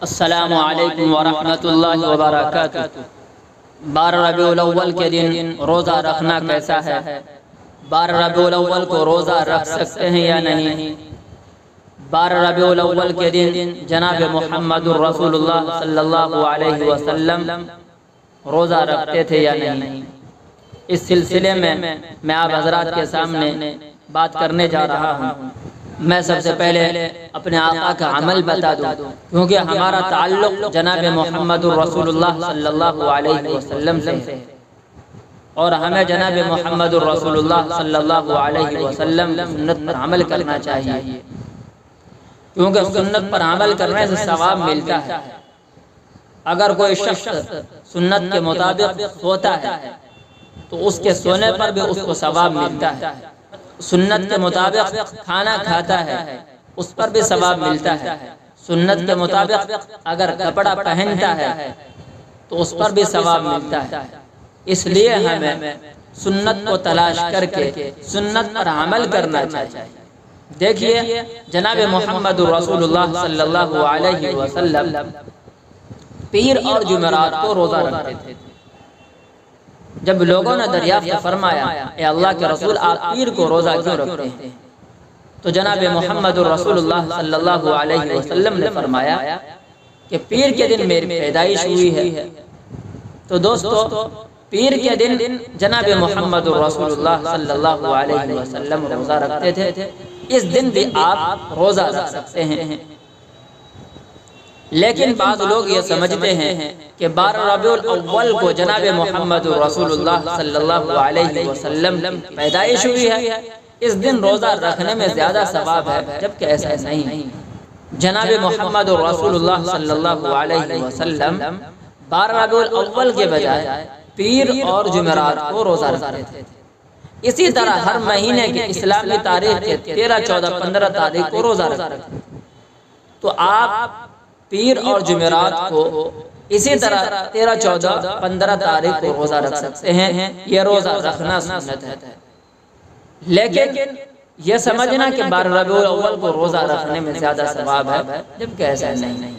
السلام علیکم ورحمۃ اللہ وبرکاتہ۔ 12 ربیع الاول کے دن روزہ رکھنا کیسا ہے؟ 12 ربیع الاول کو روزہ رکھ سکتے ہیں یا نہیں؟ 12 ربیع الاول کے دن جناب محمد رسول اللہ صلی اللہ علیہ وسلم روزہ رکھتے تھے یا نہیں؟ اس سلسلے میں میں آپ حضرات کے سامنے بات کرنے جا رہا ہوں۔ میں سب سے پہلے اپنے آقا کا عمل بتا دوں، کیونکہ ہمارا تعلق جناب محمد رسول اللہ صلی اللہ علیہ وسلم سے ہے، اور ہمیں جناب محمد رسول اللہ صلی اللہ علیہ وسلم سنت پر عمل کرنا چاہیے، کیونکہ سنت پر عمل کرنے سے ثواب ملتا ہے۔ اگر کوئی شخص سنت کے مطابق سوتا ہے تو اس کے سونے پر بھی اس کو ثواب ملتا ہے، سنت کے مطابق کھانا کھاتا ہے اس پر بھی ثواب ملتا ہے، سنت کے مطابق اگر کپڑا پہنتا ہے تو اس پر بھی ثواب ملتا ہے۔ اس لیے ہمیں سنت کو تلاش کر کے سنت پر عمل کرنا چاہیے۔ دیکھیے جناب محمد رسول اللہ صلی اللہ علیہ وسلم پیر اور جمعرات کو روزہ رکھتے تھے۔ جب لوگوں نے دریافت فرمایا اے اللہ کے رسول آپ پیر کو روزہ کیوں رکھتے ہیں، تو جناب محمد رسول اللہ صلی اللہ علیہ وسلم نے فرمایا کہ پیر کے دن میری پیدائش ہوئی ہے۔ تو دوستو پیر کے دن جناب محمد رسول اللہ صلی اللہ علیہ وسلم روزہ رکھتے تھے، اس دن بھی آپ روزہ رکھ سکتے ہیں۔ لیکن بعض لوگ یہ سمجھتے ہیں کہ 12 ربیع الاول کو جناب محمد رسول اللہ صلی اللہ علیہ وسلم کی پیدائش ہوئی ہے، اس دن روزہ رکھنے میں زیادہ ثواب ہے، جبکہ ایسا نہیں۔ جناب محمد رسول اللہ صلی اللہ علیہ وسلم 12 ربیع الاول کے بجائے پیر اور جمعرات کو روزہ رکھتے تھے۔ اسی طرح ہر مہینے کے اسلامی تاریخ کے 13، 14، 15 تاریخ کو روزہ رکھتے تھے۔ تو آپ پیر اور جمعرات کو اسی طرح 13، 14، 15 تاریخ کو روزہ رکھ سکتے ہیں، یہ روزہ رکھنا سنت ہے۔ لیکن یہ سمجھنا کہ 12 ربیع الاول کو روزہ رکھنے میں زیادہ ثواب ہے، جبکہ ایسا نہیں۔